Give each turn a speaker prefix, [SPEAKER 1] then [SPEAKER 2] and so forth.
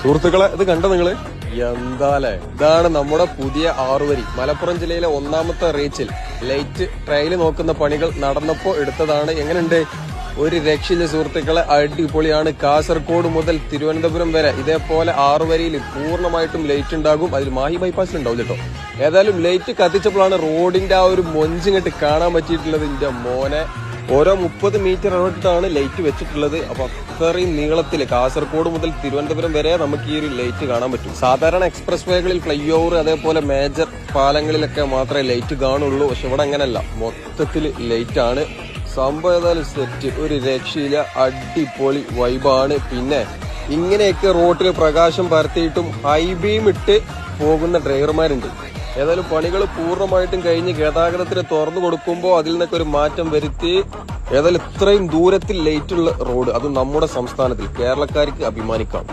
[SPEAKER 1] സുഹൃത്തുക്കളെ, ഇത് കണ്ടോ നിങ്ങള്? എന്താലേ, ഇതാണ് നമ്മുടെ പുതിയ 6 വരി. മലപ്പുറം ജില്ലയിലെ 1ാമത്തെ റീച്ചിൽ ലൈറ്റ് ട്രയൽ നോക്കുന്ന പണികൾ നടന്നപ്പോ എടുത്തതാണ്. എങ്ങനെയുണ്ട്? ഒരു രക്ഷയില്ല സുഹൃത്തുക്കളെ, അടിപൊളിയാണ്. കാസർഗോഡ് മുതൽ തിരുവനന്തപുരം വരെ ഇതേപോലെ 6 വരിയിൽ പൂർണ്ണമായിട്ടും ലൈറ്റ് ഉണ്ടാകും. അതിൽ മാഹി ബൈപ്പാസിൽ ഉണ്ടാവില്ല കേട്ടോ. ഏതായാലും ലൈറ്റ് കത്തിച്ചപ്പോഴാണ് റോഡിന്റെ ആ ഒരു മൊഞ്ചിങ്ങട്ട് കാണാൻ പറ്റിയിട്ടുള്ളത്. എന്റെ മോനെ, ഓരോ 30 മീറ്റർ ഇടവിട്ടാണ് ലൈറ്റ് വെച്ചിട്ടുള്ളത്. അപ്പൊ അത്രയും നീളത്തില് കാസർഗോഡ് മുതൽ തിരുവനന്തപുരം വരെ നമുക്ക് ഈ ഒരു ലൈറ്റ് കാണാൻ പറ്റും. സാധാരണ എക്സ്പ്രസ് വേകളിൽ, ഫ്ലൈ ഓവർ, അതേപോലെ മേജർ പാലങ്ങളിലൊക്കെ മാത്രമേ ലൈറ്റ് കാണുള്ളൂ. പക്ഷെ ഇവിടെ അങ്ങനെയല്ല, മൊത്തത്തിൽ ലൈറ്റ് ആണ്. സംഭവം ഏതായാലും സെറ്റ്, ഒരു രക്ഷയില്ല, അടിപൊളി വൈബാണ്. പിന്നെ ഇങ്ങനെയൊക്കെ റോട്ടിൽ പ്രകാശം പരത്തിയിട്ടും ഹൈബീം ഇട്ട് പോകുന്ന ഡ്രൈവർമാരുണ്ട്. ഏതായാലും പണികൾ പൂർണ്ണമായിട്ടും കഴിഞ്ഞ് ഗതാഗതത്തിന് തുറന്നു കൊടുക്കുമ്പോൾ അതിൽ നിന്നൊക്കെ ഒരു മാറ്റം വരുത്തി. ഏതായാലും ഇത്രയും ദൂരത്തിൽ ലൈറ്റുള്ള റോഡ്, അതും നമ്മുടെ സംസ്ഥാനത്തിൽ, കേരളക്കാർക്ക് അഭിമാനിക്കാം.